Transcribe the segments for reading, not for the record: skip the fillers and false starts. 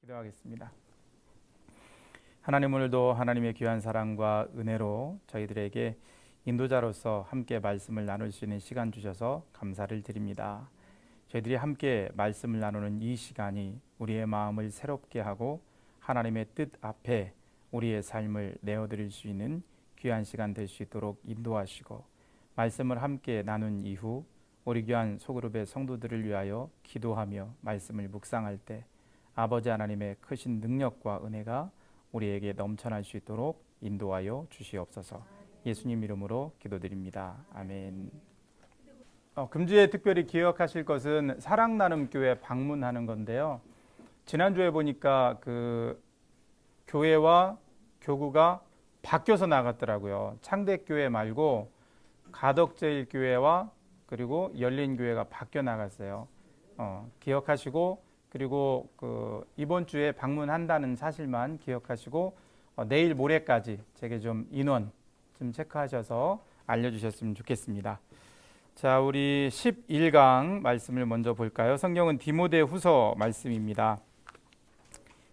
기도하겠습니다. 하나님, 오늘도 하나님의 귀한 사랑과 은혜로 저희들에게 인도자로서 함께 말씀을 나눌 수 있는 시간 주셔서 감사를 드립니다. 저희들이 함께 말씀을 나누는 이 시간이 우리의 마음을 새롭게 하고 하나님의 뜻 앞에 우리의 삶을 내어드릴 수 있는 귀한 시간 될 수 있도록 인도하시고, 말씀을 함께 나눈 이후 우리 귀한 소그룹의 성도들을 위하여 기도하며 말씀을 묵상할 때 아버지 하나님의 크신 능력과 은혜가 우리에게 넘쳐날 수 있도록 인도하여 주시옵소서. 예수님 이름으로 기도드립니다. 아멘. 금주에 특별히 기억하실 것은 사랑나눔교회 방문하는 건데요. 지난주에 보니까 그 교회와 교구가 바뀌어서 나갔더라고요. 창대교회 말고 가덕제일교회와 그리고 열린교회가 바뀌어 나갔어요. 기억하시고, 그리고 이번 주에 방문한다는 사실만 기억하시고 내일 모레까지 제게 좀 인원 좀 체크하셔서 알려주셨으면 좋겠습니다. 자, 우리 11강 말씀을 먼저 볼까요? 성경은 디모데후서 말씀입니다.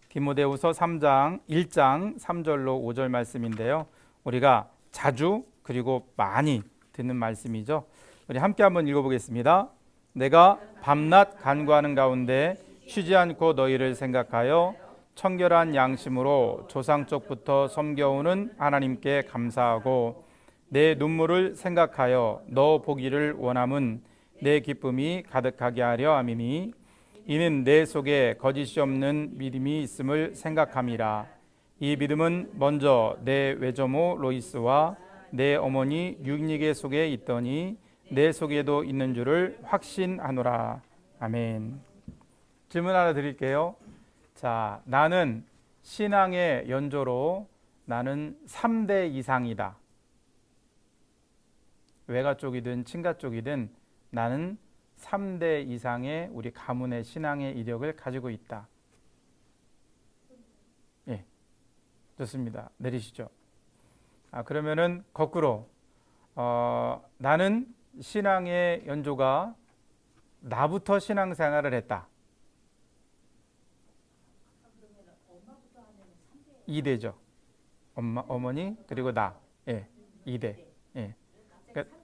디모데후서 3장 1장 3절로 5절 말씀인데요. 우리가 자주 그리고 많이 듣는 말씀이죠. 우리 함께 한번 읽어보겠습니다. 내가 밤낮 간구하는 가운데 쉬지 않고 너희를 생각하여 청결한 양심으로 조상 쪽부터 섬겨오는 하나님께 감사하고, 내 눈물을 생각하여 너 보기를 원함은 내 기쁨이 가득하게 하려 함이니, 이는 내 속에 거짓이 없는 믿음이 있음을 생각함이라. 이 믿음은 먼저 내 외조모 로이스와 내 어머니 유니게 속에 있더니 내 속에도 있는 줄을 확신하노라. 아멘. 질문 하나 드릴게요. 자, 나는 신앙의 연조로 나는 3대 이상이다. 외가 쪽이든 친가 쪽이든 나는 3대 이상의 우리 가문의 신앙의 이력을 가지고 있다. 예, 좋습니다. 내리시죠. 그러면은 거꾸로 나는 신앙의 연조가 나부터 신앙생활을 했다. 2대죠. 엄마, 어머니, 그리고 나. 예, 2대. 예. 그러니까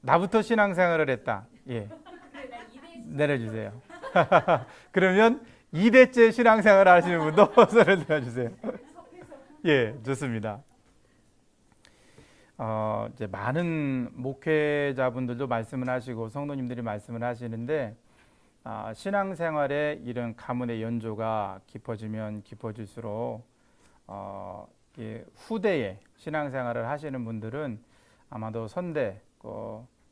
나부터 신앙생활을 했다. 예. 내려주세요. 그러면 2대째 신앙생활을 하시는 분도 손을 들어주세요. 예, 좋습니다. 이제 많은 목회자분들도 말씀을 하시고 성도님들이 말씀을 하시는데, 신앙생활에 이런 가문의 연조가 깊어지면 깊어질수록 후대에 신앙생활을 하시는 분들은 아마도 선대,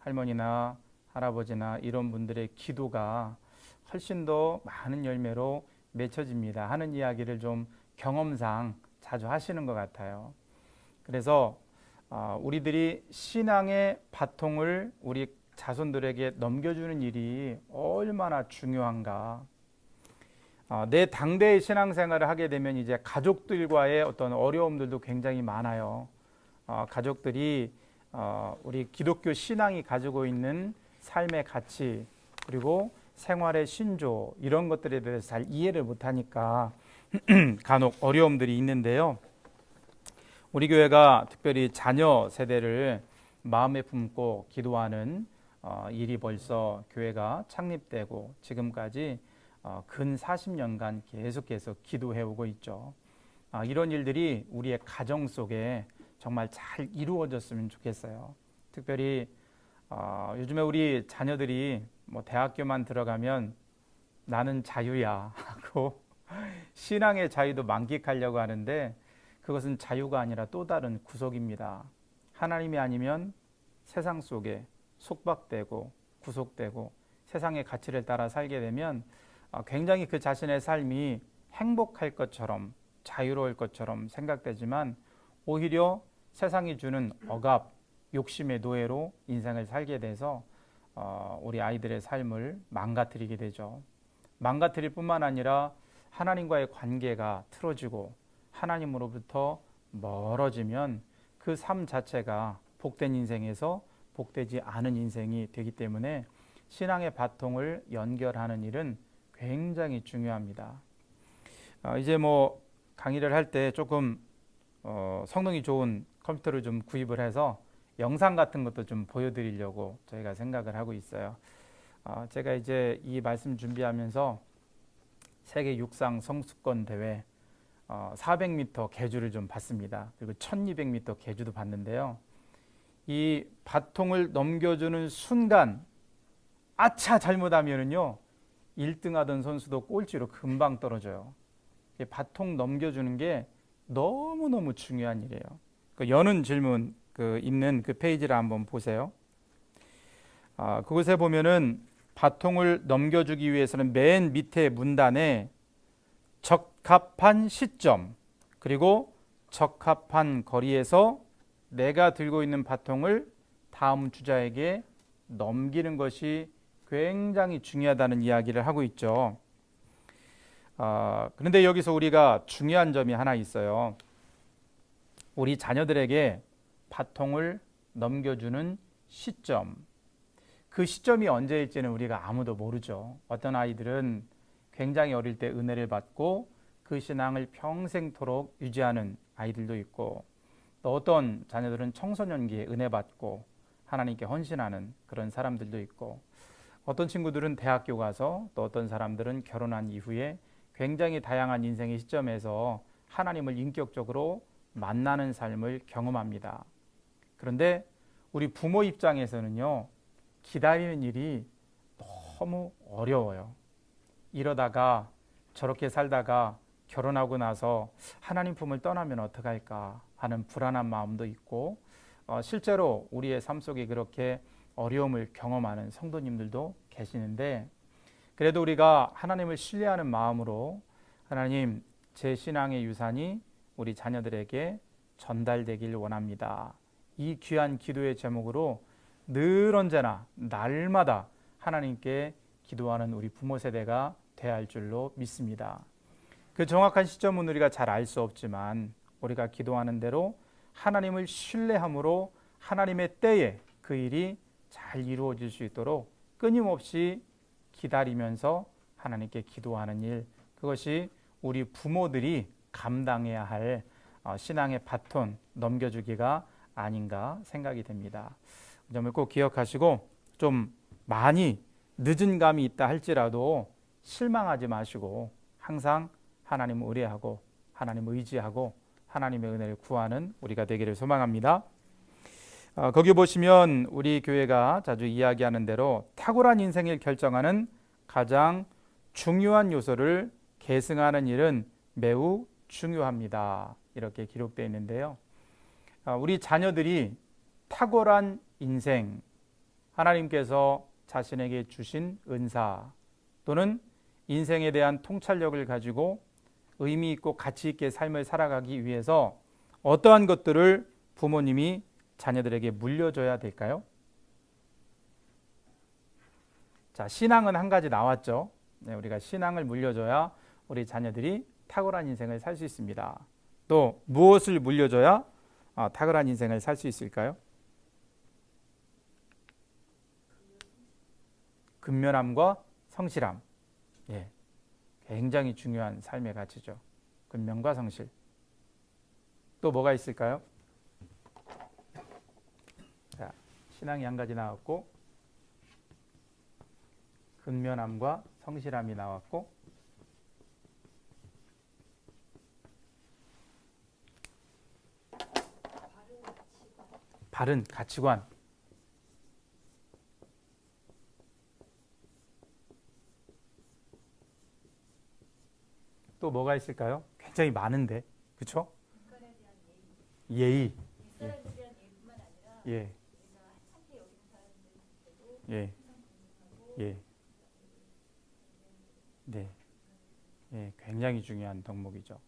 할머니나 할아버지나 이런 분들의 기도가 훨씬 더 많은 열매로 맺혀집니다 하는 이야기를 좀 경험상 자주 하시는 것 같아요. 그래서 우리들이 신앙의 바통을 우리 자손들에게 넘겨주는 일이 얼마나 중요한가. 내 당대의 신앙생활을 하게 되면 이제 가족들과의 어떤 어려움들도 굉장히 많아요. 가족들이 우리 기독교 신앙이 가지고 있는 삶의 가치, 그리고 생활의 신조, 이런 것들에 대해서 잘 이해를 못하니까 간혹 어려움들이 있는데요. 우리 교회가 특별히 자녀 세대를 마음에 품고 기도하는 일이 벌써 교회가 창립되고 지금까지 근 40년간 계속해서 기도해오고 있죠. 이런 일들이 우리의 가정 속에 정말 잘 이루어졌으면 좋겠어요. 특별히 요즘에 우리 자녀들이 대학교만 들어가면 나는 자유야 하고 신앙의 자유도 만끽하려고 하는데, 그것은 자유가 아니라 또 다른 구속입니다. 하나님이 아니면 세상 속에 속박되고 구속되고 세상의 가치를 따라 살게 되면 굉장히 그 자신의 삶이 행복할 것처럼 자유로울 것처럼 생각되지만, 오히려 세상이 주는 억압, 욕심의 노예로 인생을 살게 돼서 우리 아이들의 삶을 망가뜨리게 되죠. 망가뜨릴 뿐만 아니라 하나님과의 관계가 틀어지고 하나님으로부터 멀어지면 그 삶 자체가 복된 인생에서 복되지 않은 인생이 되기 때문에 신앙의 바통을 연결하는 일은 굉장히 중요합니다. 이제 뭐 강의를 할 때 조금 성능이 좋은 컴퓨터를 좀 구입을 해서 영상 같은 것도 좀 보여드리려고 저희가 생각을 하고 있어요. 제가 이제 이 말씀 준비하면서 세계 육상 성수권 대회 400m 계주를 좀 봤습니다. 그리고 1200m 계주도 봤는데요. 이 바통을 넘겨주는 순간 아차 잘못하면은요 1등 하던 선수도 꼴찌로 금방 떨어져요. 바통 넘겨주는 게 너무너무 중요한 일이에요. 여는 질문 있는 그 페이지를 한번 보세요. 그곳에 보면은 바통을 넘겨주기 위해서는 맨 밑에 문단에 적합한 시점 그리고 적합한 거리에서 내가 들고 있는 바통을 다음 주자에게 넘기는 것이 굉장히 중요하다는 이야기를 하고 있죠. 그런데 여기서 우리가 중요한 점이 하나 있어요. 우리 자녀들에게 바통을 넘겨주는 시점, 그 시점이 언제일지는 우리가 아무도 모르죠. 어떤 아이들은 굉장히 어릴 때 은혜를 받고 그 신앙을 평생토록 유지하는 아이들도 있고, 또 어떤 자녀들은 청소년기에 은혜 받고 하나님께 헌신하는 그런 사람들도 있고, 어떤 친구들은 대학교 가서, 또 어떤 사람들은 결혼한 이후에 굉장히 다양한 인생의 시점에서 하나님을 인격적으로 만나는 삶을 경험합니다. 그런데 우리 부모 입장에서는요, 기다리는 일이 너무 어려워요. 이러다가 저렇게 살다가 결혼하고 나서 하나님 품을 떠나면 어떡할까 하는 불안한 마음도 있고, 실제로 우리의 삶 속에 그렇게 어려움을 경험하는 성도님들도 계시는데, 그래도 우리가 하나님을 신뢰하는 마음으로 하나님, 제 신앙의 유산이 우리 자녀들에게 전달되길 원합니다. 이 귀한 기도의 제목으로 늘 언제나 날마다 하나님께 기도하는 우리 부모 세대가 되어야 할 줄로 믿습니다. 그 정확한 시점은 우리가 잘 알 수 없지만 우리가 기도하는 대로 하나님을 신뢰함으로 하나님의 때에 그 일이 잘 이루어질 수 있도록 끊임없이 기다리면서 하나님께 기도하는 일, 그것이 우리 부모들이 감당해야 할 신앙의 바톤 넘겨주기가 아닌가 생각이 됩니다. 이 점을 꼭 기억하시고, 좀 많이 늦은 감이 있다 할지라도 실망하지 마시고 항상 하나님을 의뢰하고 하나님을 의지하고 하나님의 은혜를 구하는 우리가 되기를 소망합니다. 거기 보시면 우리 교회가 자주 이야기하는 대로 탁월한 인생을 결정하는 가장 중요한 요소를 계승하는 일은 매우 중요합니다. 이렇게 기록되어 있는데요. 우리 자녀들이 탁월한 인생, 하나님께서 자신에게 주신 은사 또는 인생에 대한 통찰력을 가지고 의미 있고 가치 있게 삶을 살아가기 위해서 어떠한 것들을 부모님이 자녀들에게 물려줘야 될까요? 자, 신앙은 한 가지 나왔죠. 네, 우리가 신앙을 물려줘야 우리 자녀들이 탁월한 인생을 살 수 있습니다. 또 무엇을 물려줘야 탁월한 인생을 살 수 있을까요? 근면함과 성실함. 예, 굉장히 중요한 삶의 가치죠. 근면과 성실. 또 뭐가 있을까요? 자, 신앙이 한 가지 나왔고, 근면함과 성실함이 나왔고, 바른 가치관. 또 뭐가 있을까요? 굉장히 많은데, 그렇죠? 예의. 예. 예. 예. 네. 예, 굉장히 중요한 덕목이죠.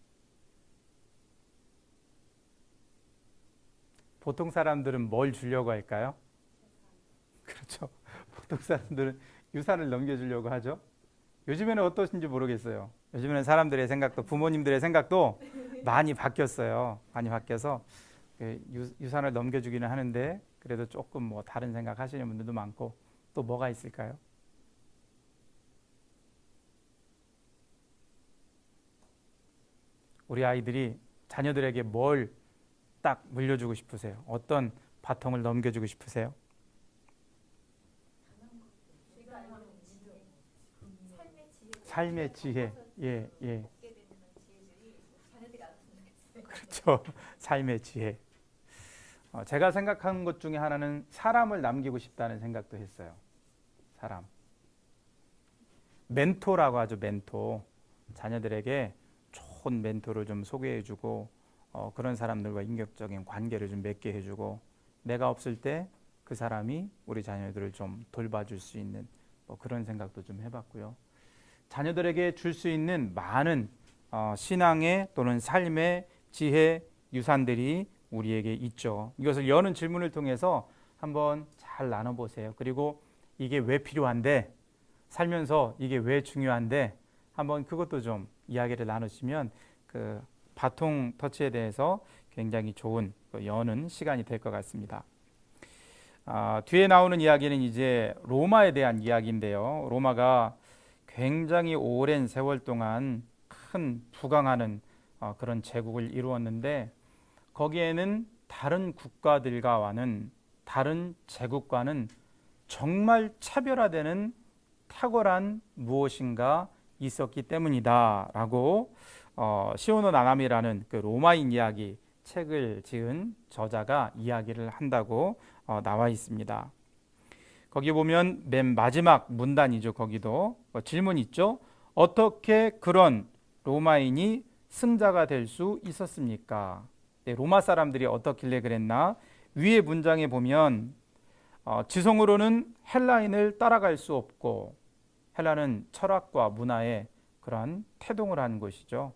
보통 사람들은 뭘 주려고 할까요? 그렇죠. 보통 사람들은 유산을 넘겨주려고 하죠. 요즘에는 어떠신지 모르겠어요. 요즘에는 사람들의 생각도, 부모님들의 생각도 많이 바뀌었어요. 많이 바뀌어서 유산을 넘겨주기는 하는데, 그래도 조금 뭐 다른 생각 하시는 분들도 많고. 또 뭐가 있을까요? 우리 아이들이 자녀들에게 뭘 딱 물려주고 싶으세요? 어떤 바통을 넘겨주고 싶으세요? 삶의 지혜. 예, 예. 그렇죠. 삶의 지혜. 제가 생각한 것 중에 하나는 사람을 남기고 싶다는 생각도 했어요. 사람. 멘토라고 하죠. 멘토. 자녀들에게 좋은 멘토를 좀 소개해주고 그런 사람들과 인격적인 관계를 좀 맺게 해주고 내가 없을 때 그 사람이 우리 자녀들을 좀 돌봐줄 수 있는 그런 생각도 좀 해봤고요. 자녀들에게 줄 수 있는 많은 신앙의 또는 삶의 지혜 유산들이 우리에게 있죠. 이것을 여는 질문을 통해서 한번 잘 나눠보세요. 그리고 이게 왜 필요한데, 살면서 이게 왜 중요한데 한번 그것도 좀 이야기를 나누시면 그 바통 터치에 대해서 굉장히 좋은 여는 시간이 될 것 같습니다. 뒤에 나오는 이야기는 이제 로마에 대한 이야기인데요. 로마가 굉장히 오랜 세월 동안 큰 부강하는 그런 제국을 이루었는데 거기에는 다른 국가들과는 다른 제국과는 정말 차별화되는 탁월한 무엇인가 있었기 때문이다라고 시오노 나나미라는 그 로마인 이야기 책을 지은 저자가 이야기를 한다고 나와 있습니다. 거기 보면 맨 마지막 문단이죠. 거기도 질문 있죠. 어떻게 그런 로마인이 승자가 될 수 있었습니까? 네, 로마 사람들이 어떻길래 그랬나? 위의 문장에 보면 지성으로는 헬라인을 따라갈 수 없고, 헬라는 철학과 문화에 그런 태동을 한 것이죠.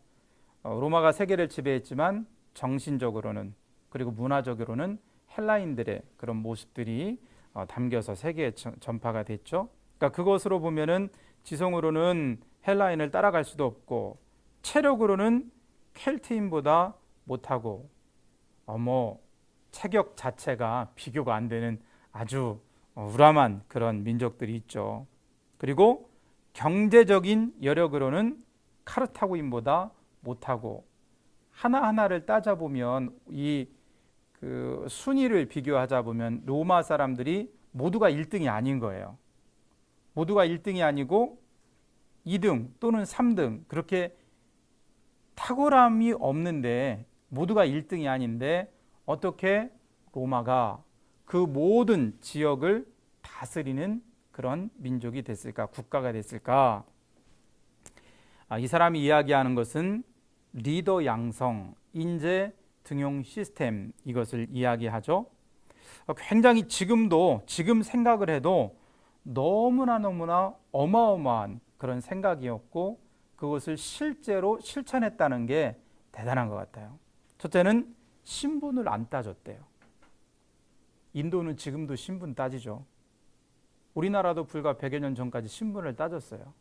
로마가 세계를 지배했지만 정신적으로는 그리고 문화적으로는 헬라인들의 그런 모습들이 담겨서 세계에 전파가 됐죠. 그러니까 그것으로 보면은 지성으로는 헬라인을 따라갈 수도 없고 체력으로는 켈트인보다 못하고 체격 자체가 비교가 안 되는 아주 우람한 그런 민족들이 있죠. 그리고 경제적인 여력으로는 카르타고인보다 못하고 하나하나를 따져보면 그 순위를 비교하자 보면 로마 사람들이 모두가 1등이 아닌 거예요. 모두가 1등이 아니고 2등 또는 3등 그렇게 탁월함이 없는데 모두가 1등이 아닌데 어떻게 로마가 그 모든 지역을 다스리는 그런 민족이 됐을까? 국가가 됐을까? 이 사람이 이야기하는 것은 리더 양성, 인재 등용 시스템 이것을 이야기하죠. 굉장히 지금 생각을 해도 너무나 어마어마한 그런 생각이었고 그것을 실제로 실천했다는 게 대단한 것 같아요. 첫째는 신분을 안 따졌대요. 인도는 지금도 신분 따지죠. 우리나라도 불과 100여 년 전까지 신분을 따졌어요.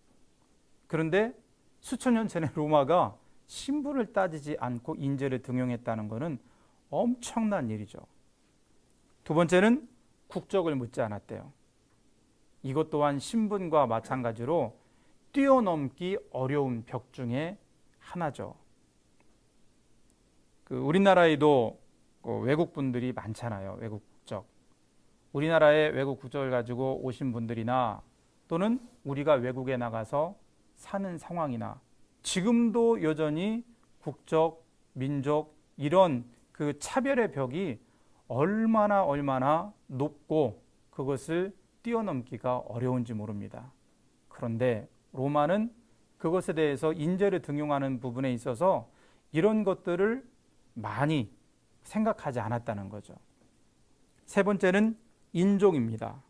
그런데 수천 년 전에 로마가 신분을 따지지 않고 인재를 등용했다는 것은 엄청난 일이죠. 두 번째는 국적을 묻지 않았대요. 이것 또한 신분과 마찬가지로 뛰어넘기 어려운 벽 중에 하나죠. 우리나라에도 외국 분들이 많잖아요. 외국 국적. 우리나라의 외국 국적을 가지고 오신 분들이나 또는 우리가 외국에 나가서 사는 상황이나 지금도 여전히 국적, 민족 이런 그 차별의 벽이 얼마나 높고 그것을 뛰어넘기가 어려운지 모릅니다. 그런데 로마는 그것에 대해서 인재를 등용하는 부분에 있어서 이런 것들을 많이 생각하지 않았다는 거죠. 세 번째는 인종입니다.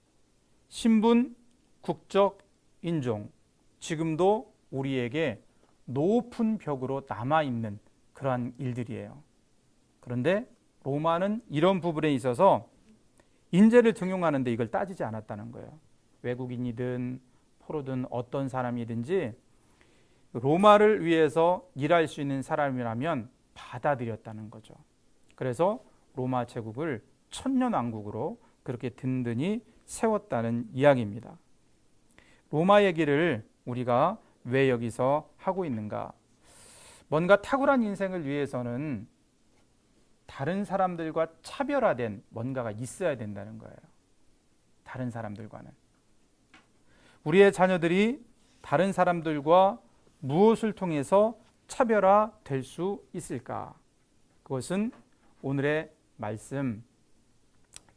신분, 국적, 인종. 지금도 우리에게 높은 벽으로 남아있는 그러한 일들이에요. 그런데 로마는 이런 부분에 있어서 인재를 등용하는데 이걸 따지지 않았다는 거예요. 외국인이든 포로든 어떤 사람이든지 로마를 위해서 일할 수 있는 사람이라면 받아들였다는 거죠. 그래서 로마 제국을 천년왕국으로 그렇게 든든히 세웠다는 이야기입니다. 로마 얘기를 우리가 왜 여기서 하고 있는가? 뭔가 탁월한 인생을 위해서는 다른 사람들과 차별화된 뭔가가 있어야 된다는 거예요. 다른 사람들과는. 우리의 자녀들이 다른 사람들과 무엇을 통해서 차별화될 수 있을까? 그것은 오늘의 말씀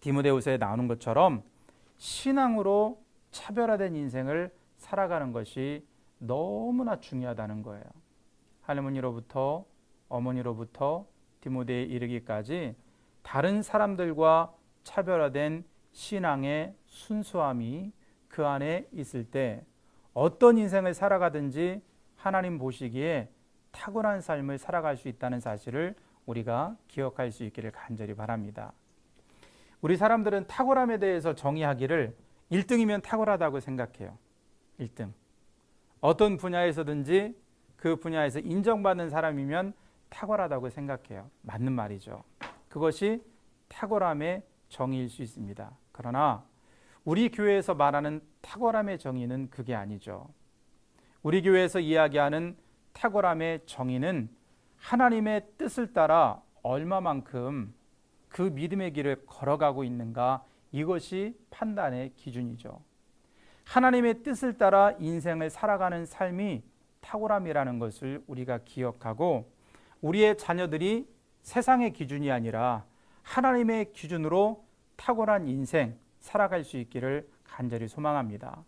디모데후서에 나오는 것처럼 신앙으로 차별화된 인생을 살아가는 것이 너무나 중요하다는 거예요. 할머니로부터 어머니로부터 디모데에 이르기까지 다른 사람들과 차별화된 신앙의 순수함이 그 안에 있을 때 어떤 인생을 살아가든지 하나님 보시기에 탁월한 삶을 살아갈 수 있다는 사실을 우리가 기억할 수 있기를 간절히 바랍니다. 우리 사람들은 탁월함에 대해서 정의하기를 1등이면 탁월하다고 생각해요. 1등. 어떤 분야에서든지 그 분야에서 인정받는 사람이면 탁월하다고 생각해요. 맞는 말이죠. 그것이 탁월함의 정의일 수 있습니다. 그러나 우리 교회에서 말하는 탁월함의 정의는 그게 아니죠. 우리 교회에서 이야기하는 탁월함의 정의는 하나님의 뜻을 따라 얼마만큼 그 믿음의 길을 걸어가고 있는가, 이것이 판단의 기준이죠. 하나님의 뜻을 따라 인생을 살아가는 삶이 탁월함이라는 것을 우리가 기억하고 우리의 자녀들이 세상의 기준이 아니라 하나님의 기준으로 탁월한 인생 살아갈 수 있기를 간절히 소망합니다.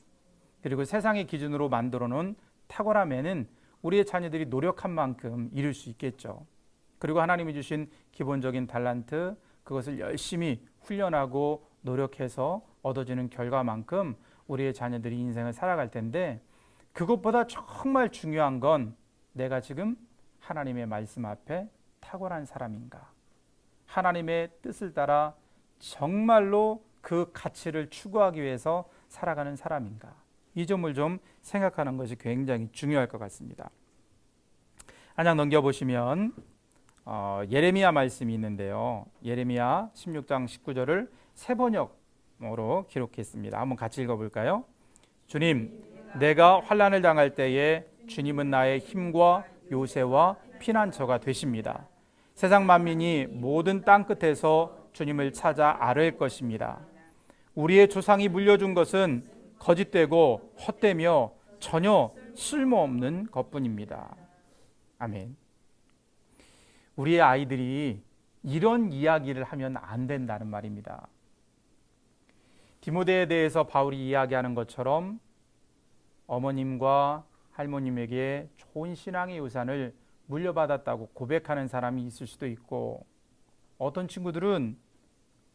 그리고 세상의 기준으로 만들어 놓은 탁월함에는 우리의 자녀들이 노력한 만큼 이룰 수 있겠죠. 그리고 하나님이 주신 기본적인 달란트, 그것을 열심히 훈련하고 노력해서 얻어지는 결과만큼 우리의 자녀들이 인생을 살아갈 텐데, 그것보다 정말 중요한 건 내가 지금 하나님의 말씀 앞에 탁월한 사람인가, 하나님의 뜻을 따라 정말로 그 가치를 추구하기 위해서 살아가는 사람인가, 이 점을 좀 생각하는 것이 굉장히 중요할 것 같습니다. 한 장 넘겨보시면 예레미야 말씀이 있는데요. 예레미야 16장 19절을 새 번역으로 기록했습니다. 한번 같이 읽어볼까요? 주님, 내가 환난을 당할 때에 주님은 나의 힘과 요새와 피난처가 되십니다. 세상 만민이 모든 땅 끝에서 주님을 찾아 아뢰일 것입니다. 우리의 조상이 물려준 것은 거짓되고 헛되며 전혀 쓸모없는 것뿐입니다. 아멘. 우리의 아이들이 이런 이야기를 하면 안 된다는 말입니다. 디모데에 대해서 바울이 이야기하는 것처럼 어머님과 할머님에게 좋은 신앙의 유산을 물려받았다고 고백하는 사람이 있을 수도 있고, 어떤 친구들은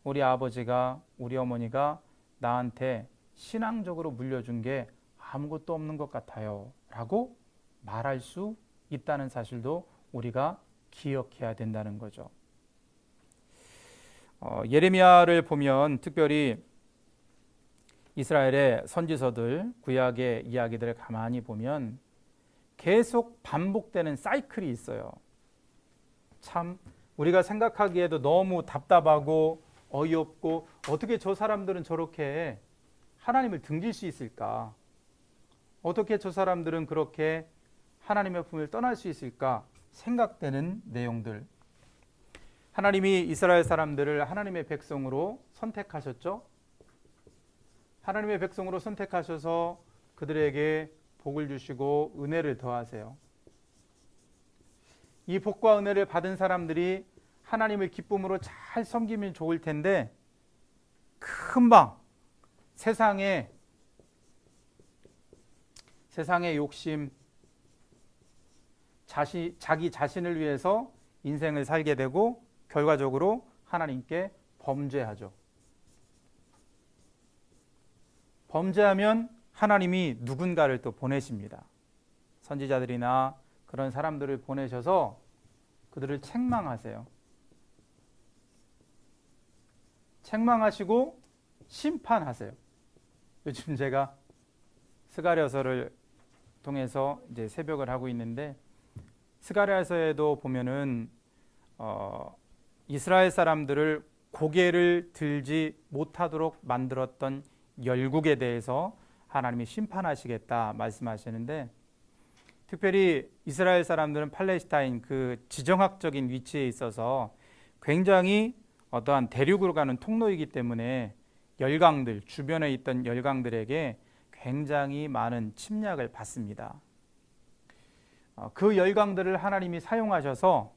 우리 아버지가, 우리 어머니가 나한테 신앙적으로 물려준 게 아무것도 없는 것 같아요 라고 말할 수 있다는 사실도 우리가 기억해야 된다는 거죠. 예레미야를 보면 특별히 이스라엘의 선지서들, 구약의 이야기들을 가만히 보면 계속 반복되는 사이클이 있어요. 참 우리가 생각하기에도 너무 답답하고 어이없고, 어떻게 저 사람들은 저렇게 하나님을 등질 수 있을까? 어떻게 저 사람들은 그렇게 하나님의 품을 떠날 수 있을까? 생각되는 내용들. 하나님이 이스라엘 사람들을 하나님의 백성으로 선택하셨죠. 하나님의 백성으로 선택하셔서 그들에게 복을 주시고 은혜를 더하세요. 이 복과 은혜를 받은 사람들이 하나님을 기쁨으로 잘 섬기면 좋을 텐데, 금방 세상의 욕심, 자기 자신을 위해서 인생을 살게 되고 결과적으로 하나님께 범죄하죠. 범죄하면 하나님이 누군가를 또 보내십니다. 선지자들이나 그런 사람들을 보내셔서 그들을 책망하세요. 책망하시고 심판하세요. 요즘 제가 스가랴서를 통해서 이제 새벽을 하고 있는데, 스가랴서에도 보면은 이스라엘 사람들을 고개를 들지 못하도록 만들었던 열국에 대해서 하나님이 심판하시겠다 말씀하시는데, 특별히 이스라엘 사람들은 팔레스타인 그 지정학적인 위치에 있어서 굉장히 어떠한 대륙으로 가는 통로이기 때문에 열강들, 주변에 있던 열강들에게 굉장히 많은 침략을 받습니다. 그 열강들을 하나님이 사용하셔서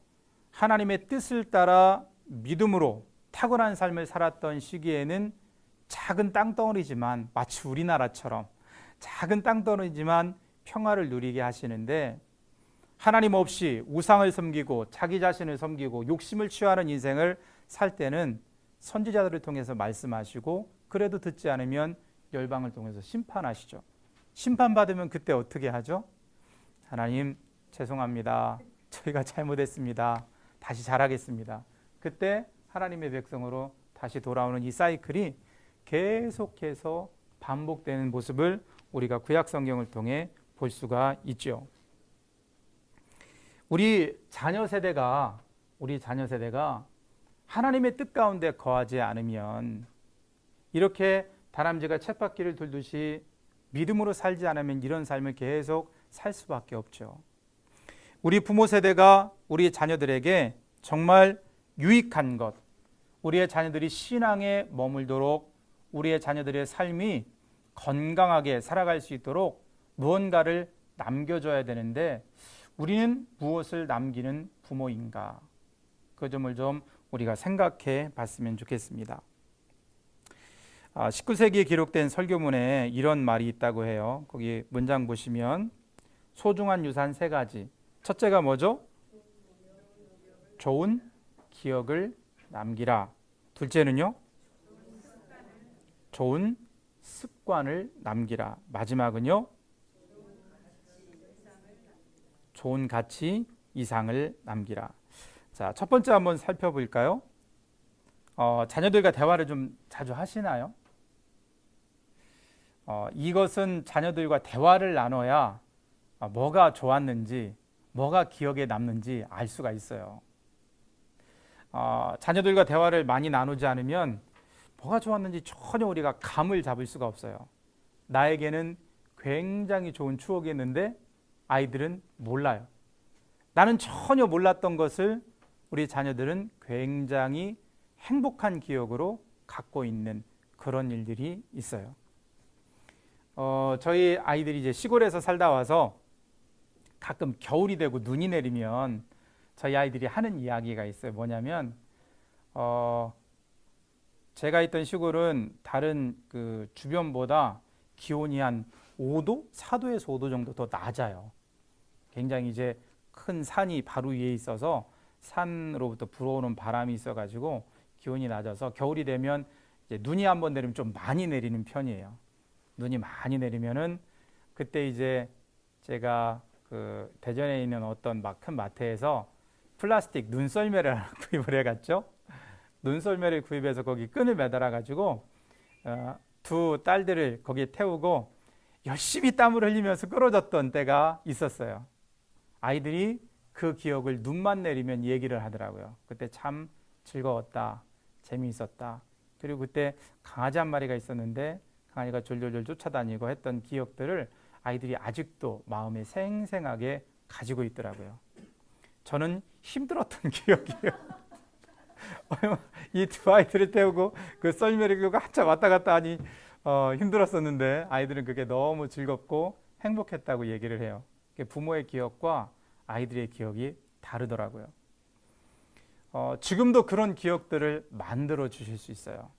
하나님의 뜻을 따라 믿음으로 탁월한 삶을 살았던 시기에는 작은 땅덩어리지만, 마치 우리나라처럼 작은 땅덩어리지만 평화를 누리게 하시는데, 하나님 없이 우상을 섬기고 자기 자신을 섬기고 욕심을 취하는 인생을 살 때는 선지자들을 통해서 말씀하시고, 그래도 듣지 않으면 열방을 통해서 심판하시죠. 심판받으면 그때 어떻게 하죠? 하나님 죄송합니다. 저희가 잘못했습니다. 다시 잘하겠습니다. 그때 하나님의 백성으로 다시 돌아오는 이 사이클이 계속해서 반복되는 모습을 우리가 구약 성경을 통해 볼 수가 있죠. 우리 자녀 세대가 하나님의 뜻 가운데 거하지 않으면, 이렇게 다람쥐가 쳇바퀴를 돌듯이 믿음으로 살지 않으면 이런 삶을 계속 살 수밖에 없죠. 우리 부모 세대가 우리 자녀들에게 정말 유익한 것, 우리의 자녀들이 신앙에 머물도록, 우리의 자녀들의 삶이 건강하게 살아갈 수 있도록 무언가를 남겨줘야 되는데, 우리는 무엇을 남기는 부모인가? 그 점을 좀 우리가 생각해 봤으면 좋겠습니다. 19세기에 기록된 설교문에 이런 말이 있다고 해요. 거기 문장 보시면 소중한 유산 3가지. 첫째가 뭐죠? 좋은 기억을 남기라. 둘째는요? 좋은 습관을 남기라. 마지막은요? 좋은 가치 이상을 남기라. 자, 첫 번째 한번 살펴볼까요? 자녀들과 대화를 좀 자주 하시나요? 이것은 자녀들과 대화를 나눠야 뭐가 좋았는지, 뭐가 기억에 남는지 알 수가 있어요. 자녀들과 대화를 많이 나누지 않으면 뭐가 좋았는지 전혀 우리가 감을 잡을 수가 없어요. 나에게는 굉장히 좋은 추억이었는데 아이들은 몰라요. 나는 전혀 몰랐던 것을 우리 자녀들은 굉장히 행복한 기억으로 갖고 있는 그런 일들이 있어요. 저희 아이들이 이제 시골에서 살다 와서 가끔 겨울이 되고 눈이 내리면 저희 아이들이 하는 이야기가 있어요. 뭐냐면 제가 있던 시골은 다른 그 주변보다 기온이 한 5도, 4도에서 5도 정도 더 낮아요. 굉장히 이제 큰 산이 바로 위에 있어서 산으로부터 불어오는 바람이 있어가지고 기온이 낮아서 겨울이 되면 이제 눈이 한번 내리면 좀 많이 내리는 편이에요. 눈이 많이 내리면은 그때 이제 제가 그 대전에 있는 어떤 큰 마트에서 플라스틱 눈썰매를 하나 구입을 해갔죠. 눈썰매를 구입해서 거기 끈을 매달아 가지고 두 딸들을 거기에 태우고 열심히 땀을 흘리면서 끌어줬던 때가 있었어요. 아이들이 그 기억을 눈만 내리면 얘기를 하더라고요. 그때 참 즐거웠다, 재미있었다. 그리고 그때 강아지 한 마리가 있었는데 강아지가 졸졸졸 쫓아다니고 했던 기억들을 아이들이 아직도 마음에 생생하게 가지고 있더라고요. 저는 힘들었던 기억이에요. 이 두 아이들을 태우고 그 썰매를 끌고 한참 왔다 갔다 하니 힘들었었는데 아이들은 그게 너무 즐겁고 행복했다고 얘기를 해요. 부모의 기억과 아이들의 기억이 다르더라고요. 지금도 그런 기억들을 만들어 주실 수 있어요.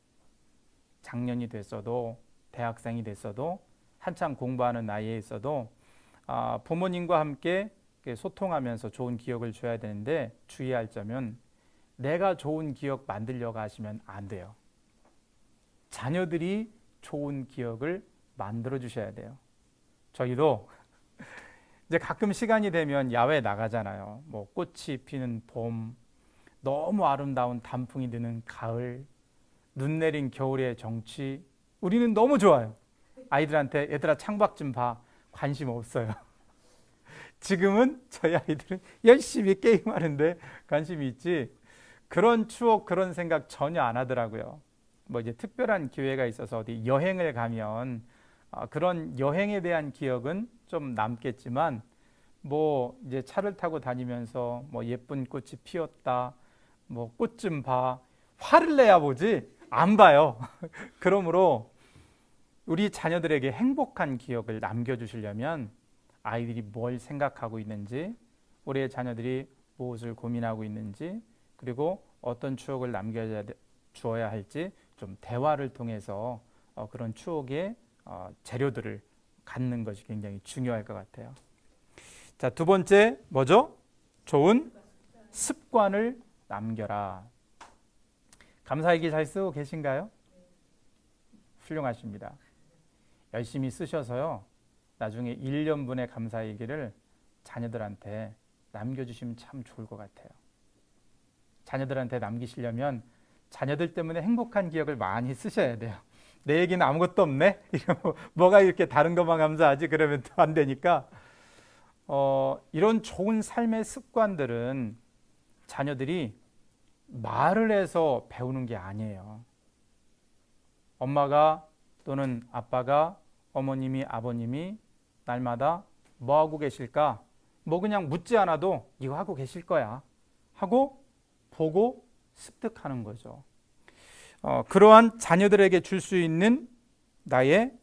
작년이 됐어도, 대학생이 됐어도, 한참 공부하는 나이에 있어도 부모님과 함께 소통하면서 좋은 기억을 줘야 되는데, 주의할 점은 내가 좋은 기억 만들려고 하시면 안 돼요. 자녀들이 좋은 기억을 만들어 주셔야 돼요. 저희도 이제 가끔 시간이 되면 야외에 나가잖아요. 뭐 꽃이 피는 봄, 너무 아름다운 단풍이 드는 가을, 눈 내린 겨울의 정취, 우리는 너무 좋아요. 아이들한테 얘들아 창밖 좀 봐, 관심 없어요. 지금은 저희 아이들은 열심히 게임하는데 관심이 있지, 그런 추억, 그런 생각 전혀 안 하더라고요. 뭐 이제 특별한 기회가 있어서 어디 여행을 가면 그런 여행에 대한 기억은 좀 남겠지만, 뭐 이제 차를 타고 다니면서 뭐 예쁜 꽃이 피었다, 뭐 꽃 좀 봐, 화를 내야 보지 안 봐요. 그러므로 우리 자녀들에게 행복한 기억을 남겨주시려면 아이들이 뭘 생각하고 있는지, 우리의 자녀들이 무엇을 고민하고 있는지, 그리고 어떤 추억을 주어야 할지 좀 대화를 통해서 그런 추억의 재료들을 갖는 것이 굉장히 중요할 것 같아요. 자, 두 번째 뭐죠? 좋은 습관을 남겨라. 감사일기 잘 쓰고 계신가요? 훌륭하십니다. 열심히 쓰셔서요, 나중에 1년분의 감사일기를 자녀들한테 남겨주시면 참 좋을 것 같아요. 자녀들한테 남기시려면 자녀들 때문에 행복한 기억을 많이 쓰셔야 돼요. 내 얘기는 아무것도 없네? 뭐가 이렇게 다른 것만 감사하지? 그러면 또 안 되니까 이런 좋은 삶의 습관들은 자녀들이 말을 해서 배우는 게 아니에요. 엄마가 또는 아빠가, 어머님이, 아버님이 날마다 뭐 하고 계실까? 뭐 그냥 묻지 않아도 이거 하고 계실 거야 하고 보고 습득하는 거죠. 그러한 자녀들에게 줄 수 있는 나의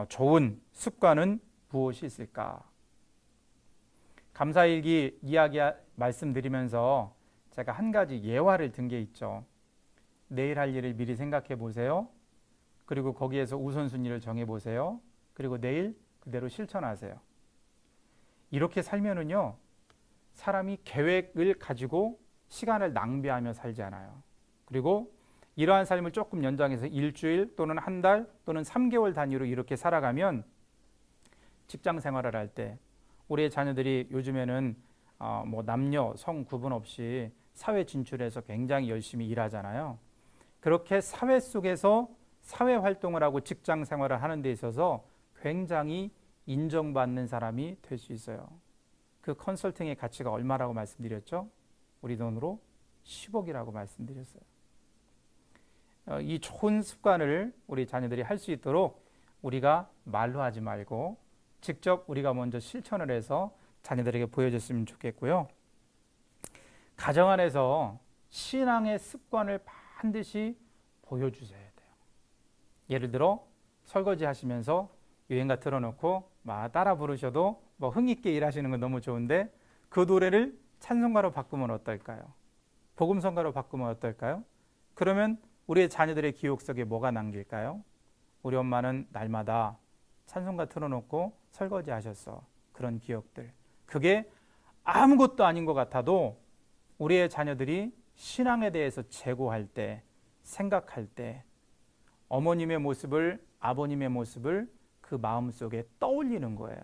좋은 습관은 무엇이 있을까? 감사일기 이야기 말씀드리면서 제가 한 가지 예화를 든 게 있죠. 내일 할 일을 미리 생각해 보세요. 그리고 거기에서 우선순위를 정해 보세요. 그리고 내일 그대로 실천하세요. 이렇게 살면은요, 사람이 계획을 가지고 시간을 낭비하며 살지 않아요. 그리고 이러한 삶을 조금 연장해서 일주일 또는 한 달 또는 3개월 단위로 이렇게 살아가면 직장 생활을 할 때 우리의 자녀들이 요즘에는 뭐 남녀 성 구분 없이 사회 진출해서 굉장히 열심히 일하잖아요. 그렇게 사회 속에서 사회 활동을 하고 직장 생활을 하는 데 있어서 굉장히 인정받는 사람이 될 수 있어요. 그 컨설팅의 가치가 얼마라고 말씀드렸죠? 우리 돈으로 10억이라고 말씀드렸어요. 이 좋은 습관을 우리 자녀들이 할 수 있도록 우리가 말로 하지 말고 직접 우리가 먼저 실천을 해서 자녀들에게 보여줬으면 좋겠고요. 가정 안에서 신앙의 습관을 반드시 보여주셔야 돼요. 예를 들어 설거지 하시면서 유행가 틀어놓고 막 따라 부르셔도 뭐 흥있게 일하시는 건 너무 좋은데 그 노래를 찬송가로 바꾸면 어떨까요? 복음성가로 바꾸면 어떨까요? 그러면 우리의 자녀들의 기억 속에 뭐가 남길까요? 우리 엄마는 날마다 찬송가 틀어놓고 설거지 하셨어. 그런 기억들. 그게 아무것도 아닌 것 같아도 우리의 자녀들이 신앙에 대해서 재고할 때, 생각할 때 어머님의 모습을, 아버님의 모습을 그 마음속에 떠올리는 거예요.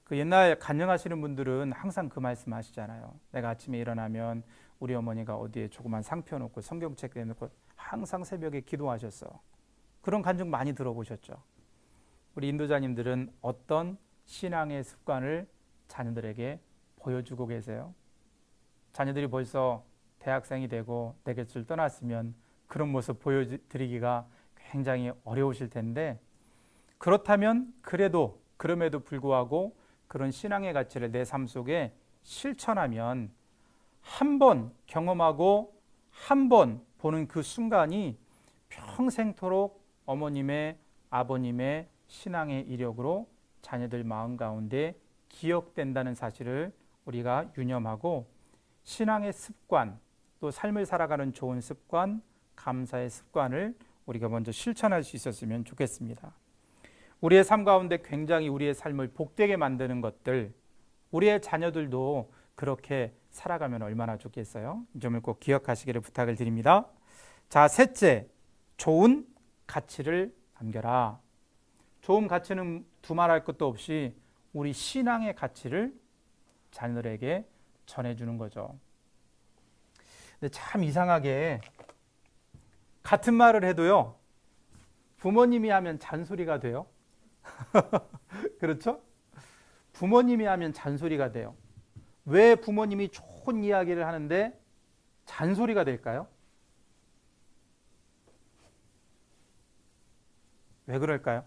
그 옛날 간증하시는 분들은 항상 그 말씀 하시잖아요. 내가 아침에 일어나면 우리 어머니가 어디에 조그만 상 펴놓고 성경책 내놓고 항상 새벽에 기도하셨어. 그런 간증 많이 들어보셨죠? 우리 인도자님들은 어떤 신앙의 습관을 자녀들에게 보여주고 계세요? 자녀들이 벌써 대학생이 되고 내 곁을 떠났으면 그런 모습 보여드리기가 굉장히 어려우실 텐데, 그렇다면 그럼에도 불구하고 그런 신앙의 가치를 내 삶 속에 실천하면 한 번 경험하고 한 번 보는 그 순간이 평생토록 어머님의, 아버님의 신앙의 이력으로 자녀들 마음 가운데 기억된다는 사실을 우리가 유념하고, 신앙의 습관, 또 삶을 살아가는 좋은 습관, 감사의 습관을 우리가 먼저 실천할 수 있었으면 좋겠습니다. 우리의 삶 가운데 굉장히 우리의 삶을 복되게 만드는 것들, 우리의 자녀들도 그렇게 살아가면 얼마나 좋겠어요? 이 점을 꼭 기억하시기를 부탁을 드립니다. 자, 셋째, 좋은 가치를 남겨라. 좋은 가치는 두말할 것도 없이 우리 신앙의 가치를 자녀들에게 전해주는 거죠. 근데 참 이상하게 같은 말을 해도요, 부모님이 하면 잔소리가 돼요. 그렇죠? 부모님이 하면 잔소리가 돼요. 왜 부모님이 좋은 이야기를 하는데 잔소리가 될까요? 왜 그럴까요?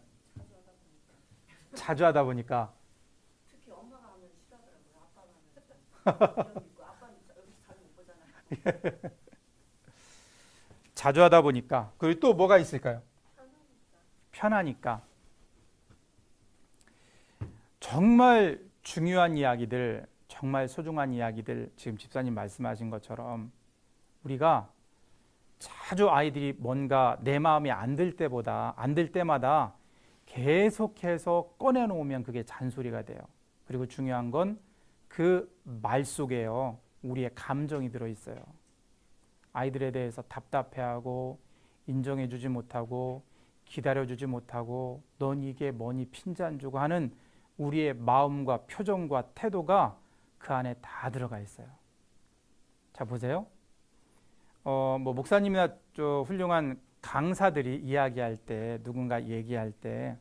자주 하다 보니까. 자주 하다 보니까. 그리고 또 뭐가 있을까요? 편하니까. 정말 중요한 이야기들, 정말 소중한 이야기들, 지금 집사님 말씀하신 것처럼 우리가 자주 아이들이 뭔가 내 마음에 안 들 때마다 계속해서 꺼내놓으면 그게 잔소리가 돼요. 그리고 중요한 건 그 말 속에요, 우리의 감정이 들어있어요. 아이들에 대해서 답답해하고 인정해주지 못하고 기다려주지 못하고 넌 이게 뭐니 핀잔주고 하는 우리의 마음과 표정과 태도가 그 안에 다 들어가 있어요. 자, 보세요. 목사님이나 훌륭한 강사들이 이야기할 때, 누군가 얘기할 때,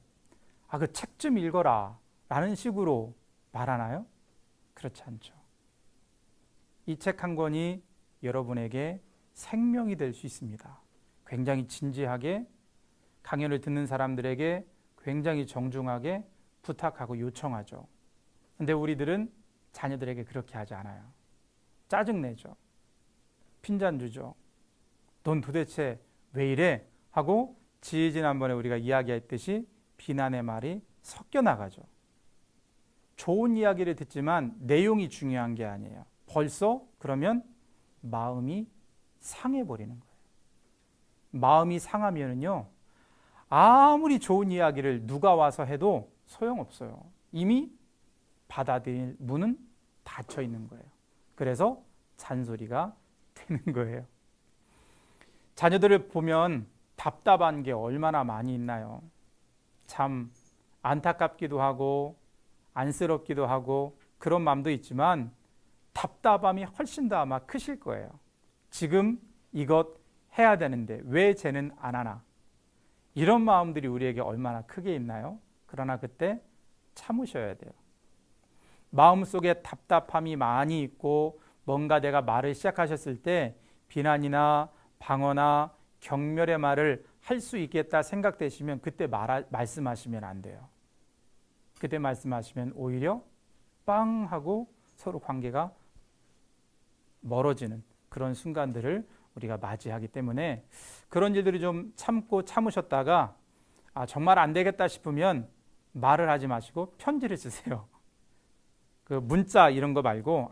그 책 좀 읽어라 라는 식으로 말하나요? 그렇지 않죠. 이 책 한 권이 여러분에게 생명이 될 수 있습니다. 굉장히 진지하게 강연을 듣는 사람들에게 굉장히 정중하게 부탁하고 요청하죠. 근데 우리들은 자녀들에게 그렇게 하지 않아요. 짜증내죠. 핀잔 주죠. 넌 도대체 왜 이래? 하고 지난번에 우리가 이야기했듯이 비난의 말이 섞여 나가죠. 좋은 이야기를 듣지만 내용이 중요한 게 아니에요. 벌써 그러면 마음이 상해버리는 거예요. 마음이 상하면은요, 아무리 좋은 이야기를 누가 와서 해도 소용없어요. 이미 받아들일 문은 닫혀 있는 거예요. 그래서 잔소리가 되는 거예요. 자녀들을 보면 답답한 게 얼마나 많이 있나요? 참 안타깝기도 하고 안쓰럽기도 하고 그런 마음도 있지만 답답함이 훨씬 더 아마 크실 거예요. 지금 이것 해야 되는데 왜 쟤는 안 하나? 이런 마음들이 우리에게 얼마나 크게 있나요? 그러나 그때 참으셔야 돼요. 마음속에 답답함이 많이 있고 뭔가 내가 말을 시작하셨을 때 비난이나 방어나 경멸의 말을 할 수 있겠다 생각되시면 그때 말씀하시면 안 돼요. 그때 말씀하시면 오히려 빵 하고 서로 관계가 멀어지는 그런 순간들을 우리가 맞이하기 때문에 그런 일들이 좀 참으셨다가 정말 안 되겠다 싶으면 말을 하지 마시고 편지를 쓰세요. 그 문자 이런 거 말고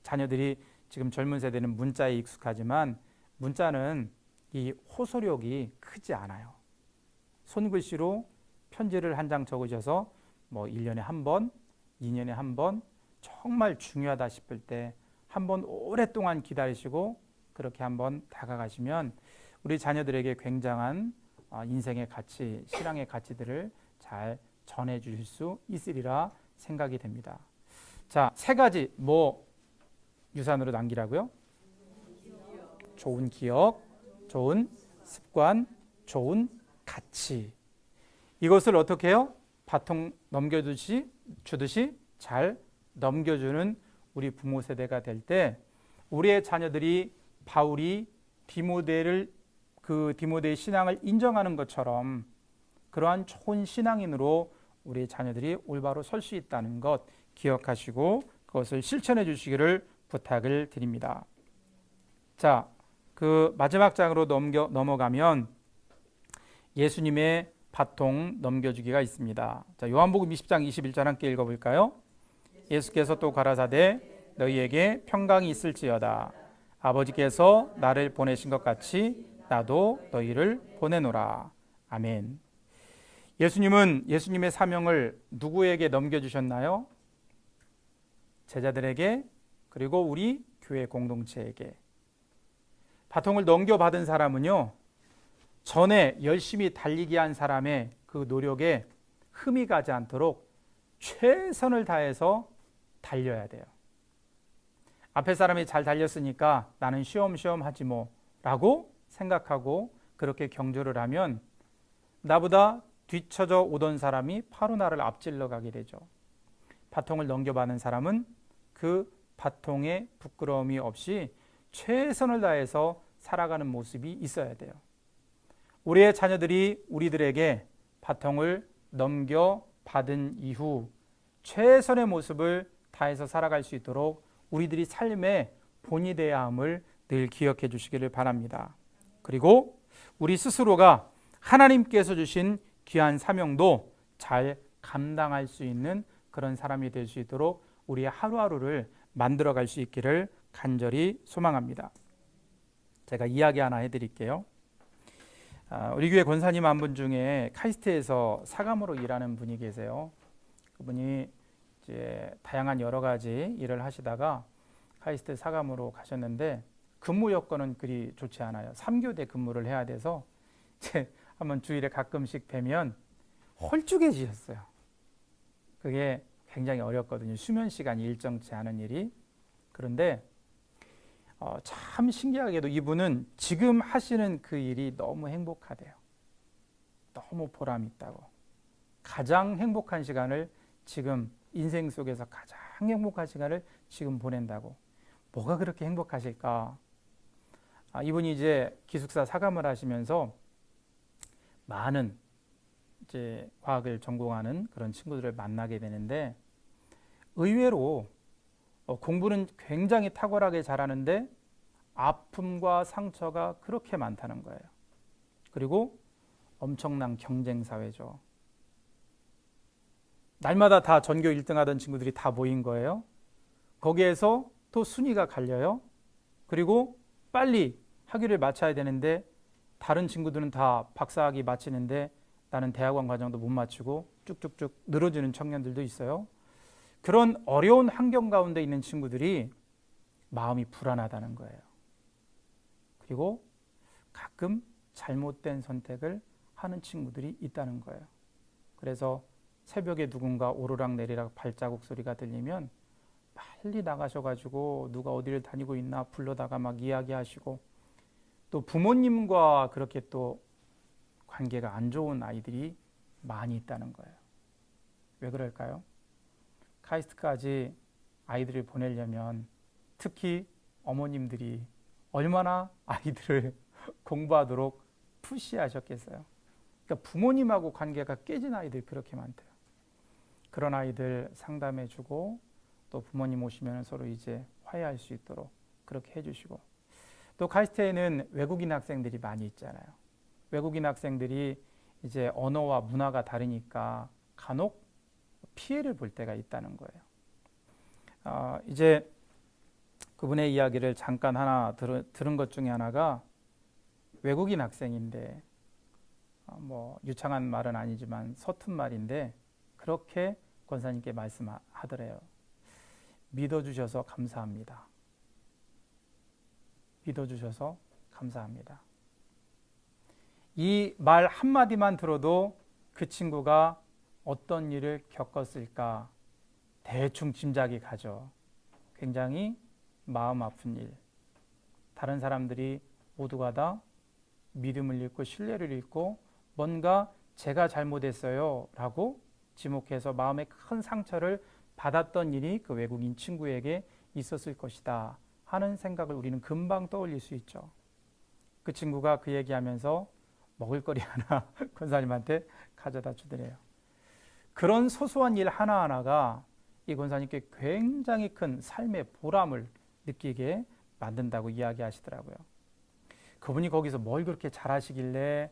자녀들이 지금 젊은 세대는 문자에 익숙하지만 문자는 이 호소력이 크지 않아요. 손글씨로 편지를 한 장 적으셔서 1년에 한 번, 2년에 한 번 정말 중요하다 싶을 때 한 번 오랫동안 기다리시고 그렇게 한번 다가가시면 우리 자녀들에게 굉장한 인생의 가치, 신앙의 가치들을 잘 전해 주실 수 있으리라 생각이 됩니다. 자, 3가지 유산으로 남기라고요? 좋은 기억, 좋은 습관, 좋은 가치. 이것을 어떻게 해요? 바통 넘겨주듯이 잘 넘겨주는 우리 부모 세대가 될 때 우리의 자녀들이 바울이 디모데의 신앙을 인정하는 것처럼 그러한 좋은 신앙인으로 우리 자녀들이 올바로 설 수 있다는 것 기억하시고 그것을 실천해 주시기를 부탁을 드립니다. 자, 그 마지막 장으로 넘어가면 예수님의 바통 넘겨주기가 있습니다. 자, 요한복음 20장 21절 함께 읽어볼까요? 예수께서 또 가라사대 너희에게 평강이 있을지어다. 아버지께서 나를 보내신 것 같이 나도 너희를 보내노라. 아멘. 예수님은 예수님의 사명을 누구에게 넘겨주셨나요? 제자들에게 그리고 우리 교회 공동체에게. 바통을 넘겨받은 사람은요, 전에 열심히 달리기 한 사람의 그 노력에 흠이 가지 않도록 최선을 다해서 달려야 돼요. 앞에 사람이 잘 달렸으니까 나는 쉬엄쉬엄 하지 라고 생각하고 그렇게 경주를 하면 나보다 뒤처져 오던 사람이 바로 나를 앞질러 가게 되죠. 바통을 넘겨받는 사람은 그 바통에 부끄러움이 없이 최선을 다해서 살아가는 모습이 있어야 돼요. 우리의 자녀들이 우리들에게 바통을 넘겨받은 이후 최선의 모습을 다해서 살아갈 수 있도록 우리들이 삶의 본이 되어야 함을 늘 기억해 주시기를 바랍니다. 그리고 우리 스스로가 하나님께서 주신 귀한 사명도 잘 감당할 수 있는 그런 사람이 될 수 있도록 우리의 하루하루를 만들어갈 수 있기를 간절히 소망합니다. 제가 이야기 하나 해드릴게요. 우리 교회 권사님 한 분 중에 카이스트에서 사감으로 일하는 분이 계세요. 그분이 이제 다양한 여러 가지 일을 하시다가 카이스트 사감으로 가셨는데 근무 여건은 그리 좋지 않아요. 3교대 근무를 해야 돼서 이제 한번 주일에 가끔씩 뵈면 홀쭉해지셨어요. 그게 굉장히 어렵거든요. 수면 시간이 일정치 않은 일이. 그런데 참 신기하게도 이분은 지금 하시는 그 일이 너무 행복하대요. 너무 보람 있다고. 가장 행복한 시간을 지금 인생 속에서 가장 행복한 시간을 지금 보낸다고. 뭐가 그렇게 행복하실까? 이분이 이제 기숙사 사감을 하시면서 많은 이제 과학을 전공하는 그런 친구들을 만나게 되는데 의외로 공부는 굉장히 탁월하게 잘하는데 아픔과 상처가 그렇게 많다는 거예요. 그리고 엄청난 경쟁 사회죠. 날마다 다 전교 1등 하던 친구들이 다 모인 거예요. 거기에서 또 순위가 갈려요. 그리고 빨리 학위를 마쳐야 되는데 다른 친구들은 다 박사학위 마치는데 나는 대학원 과정도 못 마치고 쭉쭉쭉 늘어지는 청년들도 있어요. 그런 어려운 환경 가운데 있는 친구들이 마음이 불안하다는 거예요. 그리고 가끔 잘못된 선택을 하는 친구들이 있다는 거예요. 그래서 새벽에 누군가 오르락내리락 발자국 소리가 들리면 빨리 나가셔가지고 누가 어디를 다니고 있나 불러다가 막 이야기하시고, 또 부모님과 그렇게 또 관계가 안 좋은 아이들이 많이 있다는 거예요. 왜 그럴까요? 카이스트까지 아이들을 보내려면 특히 어머님들이 얼마나 아이들을 공부하도록 푸시하셨겠어요. 그러니까 부모님하고 관계가 깨진 아이들 그렇게 많대요. 그런 아이들 상담해주고 또 부모님 오시면 서로 이제 화해할 수 있도록 그렇게 해주시고, 또 카이스트에는 외국인 학생들이 많이 있잖아요. 외국인 학생들이 이제 언어와 문화가 다르니까 간혹 피해를 볼 때가 있다는 거예요. 이제 그분의 이야기를 잠깐 하나 들은 것 중에 하나가, 외국인 학생인데 뭐 유창한 말은 아니지만 서툰 말인데 그렇게 권사님께 말씀하더래요. 믿어주셔서 감사합니다. 믿어주셔서 감사합니다. 이 말 한마디만 들어도 그 친구가 어떤 일을 겪었을까 대충 짐작이 가죠. 굉장히 마음 아픈 일. 다른 사람들이 모두가 다 믿음을 잃고 신뢰를 잃고 뭔가 제가 잘못했어요 라고 지목해서 마음에 큰 상처를 받았던 일이 그 외국인 친구에게 있었을 것이다 하는 생각을 우리는 금방 떠올릴 수 있죠. 그 친구가 그 얘기하면서 먹을거리 하나 권사님한테 가져다 주더래요. 그런 소소한 일 하나하나가 이 권사님께 굉장히 큰 삶의 보람을 느끼게 만든다고 이야기하시더라고요. 그분이 거기서 뭘 그렇게 잘하시길래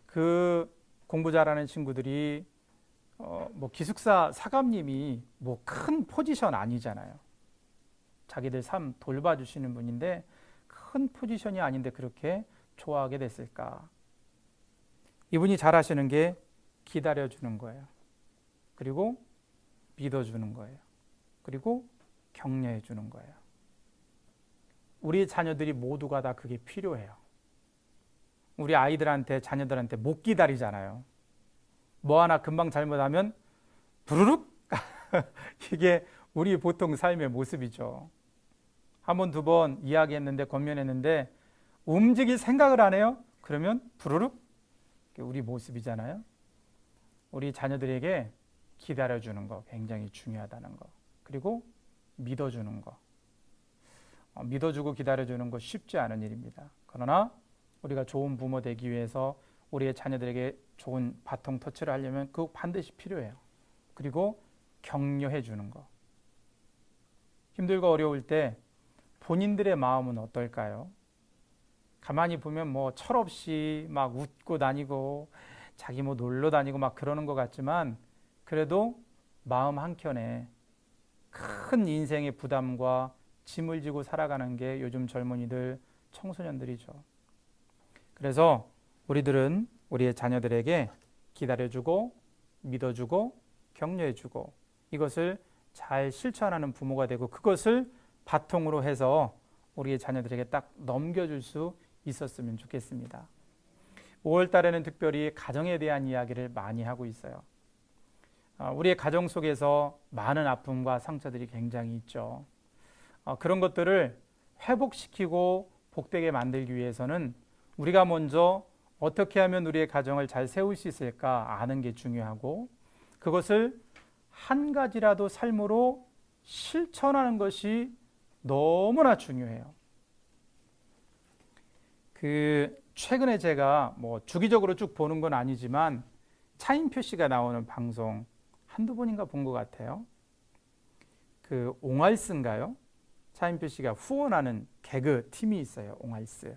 그 공부 잘하는 친구들이 뭐 기숙사 사감님이 뭐 큰 포지션 아니잖아요. 자기들 삶 돌봐주시는 분인데 큰 포지션이 아닌데 그렇게 좋아하게 됐을까? 이분이 잘하시는 게 기다려주는 거예요. 그리고 믿어주는 거예요. 그리고 격려해주는 거예요. 우리 자녀들이 모두가 다 그게 필요해요. 우리 아이들한테, 자녀들한테 못 기다리잖아요. 뭐 하나 금방 잘못하면 부르륵 이게 우리 보통 삶의 모습이죠. 한 번, 두 번 이야기했는데 권면했는데 움직일 생각을 안 해요? 그러면 부르륵 우리 모습이잖아요. 우리 자녀들에게 기다려주는 거 굉장히 중요하다는 거. 그리고 믿어주는 거. 믿어주고 기다려주는 거 쉽지 않은 일입니다. 그러나 우리가 좋은 부모 되기 위해서 우리의 자녀들에게 좋은 바통 터치를 하려면 그거 반드시 필요해요. 그리고 격려해 주는 거. 힘들고 어려울 때 본인들의 마음은 어떨까요? 가만히 보면 뭐 철없이 막 웃고 다니고 자기 뭐 놀러 다니고 막 그러는 것 같지만 그래도 마음 한켠에 큰 인생의 부담과 짐을 지고 살아가는 게 요즘 젊은이들, 청소년들이죠. 그래서 우리들은 우리의 자녀들에게 기다려주고 믿어주고 격려해주고 이것을 잘 실천하는 부모가 되고 그것을 바통으로 해서 우리의 자녀들에게 딱 넘겨줄 수 있었으면 좋겠습니다. 5월 달에는 특별히 가정에 대한 이야기를 많이 하고 있어요. 우리의 가정 속에서 많은 아픔과 상처들이 굉장히 있죠. 그런 것들을 회복시키고 복되게 만들기 위해서는 우리가 먼저 어떻게 하면 우리의 가정을 잘 세울 수 있을까 아는 게 중요하고 그것을 한 가지라도 삶으로 실천하는 것이 너무나 중요해요. 최근에 제가 뭐 주기적으로 쭉 보는 건 아니지만 차인표 씨가 나오는 방송 한두 번인가 본 것 같아요. 옹알스인가요? 차인표 씨가 후원하는 개그 팀이 있어요. 옹알스.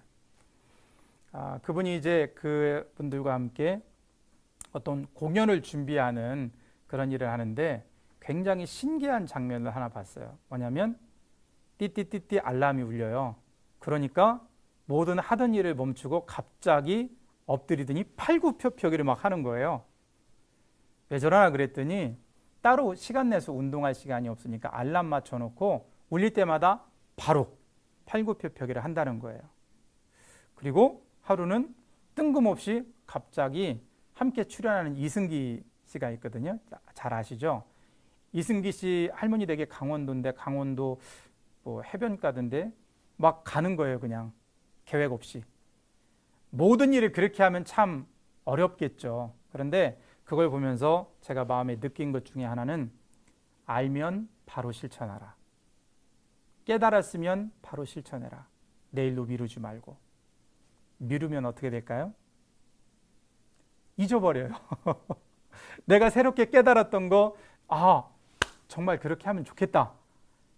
그분이 이제 그분들과 함께 어떤 공연을 준비하는 그런 일을 하는데 굉장히 신기한 장면을 하나 봤어요. 뭐냐면 띠띠띠띠 알람이 울려요. 그러니까 모든 하던 일을 멈추고 갑자기 엎드리더니 팔굽혀펴기를 막 하는 거예요. 왜 저러나 그랬더니 따로 시간 내서 운동할 시간이 없으니까 알람 맞춰놓고 울릴 때마다 바로 팔굽혀펴기를 한다는 거예요. 그리고 하루는 뜬금없이 갑자기 함께 출연하는 이승기 씨가 있거든요. 잘 아시죠? 이승기 씨 할머니 댁에 강원도인데 강원도 뭐 해변가던데 막 가는 거예요. 그냥 계획 없이. 모든 일을 그렇게 하면 참 어렵겠죠. 그런데 그걸 보면서 제가 마음에 느낀 것 중에 하나는 알면 바로 실천하라. 깨달았으면 바로 실천해라. 내일로 미루지 말고. 미루면 어떻게 될까요? 잊어버려요. 내가 새롭게 깨달았던 거, 정말 그렇게 하면 좋겠다.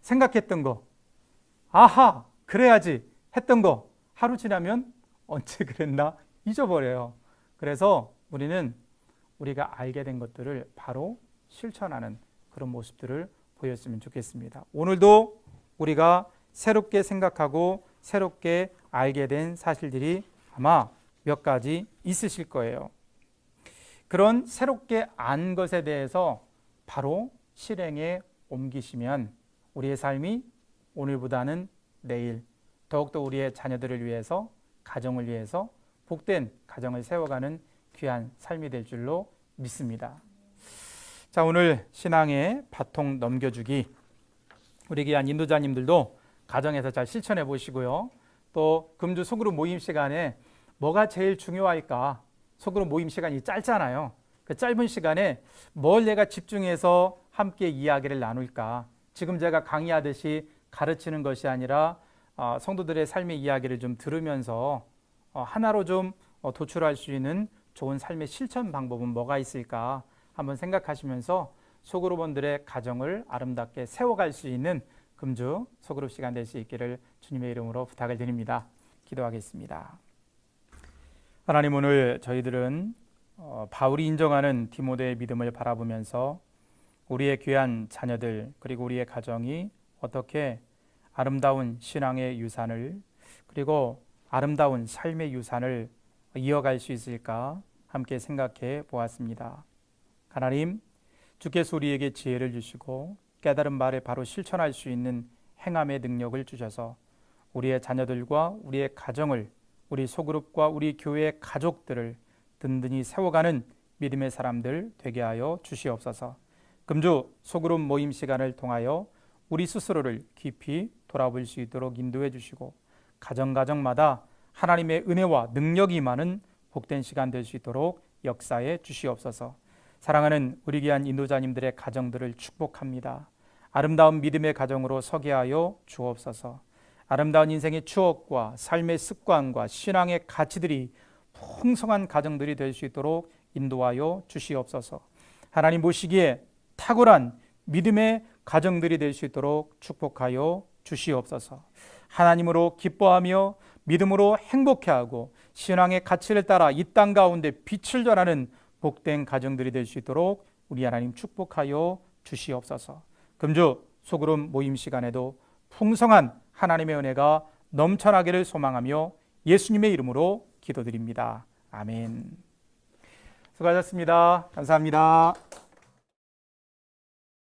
생각했던 거, 아하, 그래야지 했던 거, 하루 지나면 언제 그랬나 잊어버려요. 그래서 우리는 우리가 알게 된 것들을 바로 실천하는 그런 모습들을 보였으면 좋겠습니다. 오늘도 우리가 새롭게 생각하고 새롭게 알게 된 사실들이 아마 몇 가지 있으실 거예요. 그런 새롭게 안 것에 대해서 바로 실행에 옮기시면 우리의 삶이 오늘보다는 내일 더욱더 우리의 자녀들을 위해서 가정을 위해서 복된 가정을 세워가는 귀한 삶이 될 줄로 믿습니다. 자, 오늘 신앙의 바통 넘겨주기 우리 귀한 인도자님들도 가정에서 잘 실천해 보시고요. 또 금주 소그룹 모임 시간에 뭐가 제일 중요할까? 소그룹 모임 시간이 짧잖아요. 그 짧은 시간에 뭘 내가 집중해서 함께 이야기를 나눌까? 지금 제가 강의하듯이 가르치는 것이 아니라 성도들의 삶의 이야기를 좀 들으면서 하나로 좀 도출할 수 있는 좋은 삶의 실천 방법은 뭐가 있을까 한번 생각하시면서 소그룹원들의 가정을 아름답게 세워갈 수 있는 금주 소그룹 시간 될 수 있기를 주님의 이름으로 부탁을 드립니다. 기도하겠습니다. 하나님, 오늘 저희들은 바울이 인정하는 디모데의 믿음을 바라보면서 우리의 귀한 자녀들 그리고 우리의 가정이 어떻게 아름다운 신앙의 유산을 그리고 아름다운 삶의 유산을 이어갈 수 있을까 함께 생각해 보았습니다. 하나님, 주께서 우리에게 지혜를 주시고 깨달은 말에 바로 실천할 수 있는 행함의 능력을 주셔서 우리의 자녀들과 우리의 가정을 우리 소그룹과 우리 교회의 가족들을 든든히 세워가는 믿음의 사람들 되게 하여 주시옵소서. 금주 소그룹 모임 시간을 통하여 우리 스스로를 깊이 돌아볼 수 있도록 인도해 주시고 가정마다 하나님의 은혜와 능력이 많은 복된 시간 될 수 있도록 역사해 주시옵소서. 사랑하는 우리 귀한 인도자님들의 가정들을 축복합니다. 아름다운 믿음의 가정으로 서게 하여 주옵소서. 아름다운 인생의 추억과 삶의 습관과 신앙의 가치들이 풍성한 가정들이 될 수 있도록 인도하여 주시옵소서. 하나님 보시기에 탁월한 믿음의 가정들이 될 수 있도록 축복하여 주시옵소서. 하나님으로 기뻐하며 믿음으로 행복해하고 신앙의 가치를 따라 이 땅 가운데 빛을 전하는 복된 가정들이 될 수 있도록 우리 하나님 축복하여 주시옵소서. 금주 소그룹 모임 시간에도 풍성한 하나님의 은혜가 넘쳐나기를 소망하며 예수님의 이름으로 기도드립니다. 아멘. 수고하셨습니다. 감사합니다.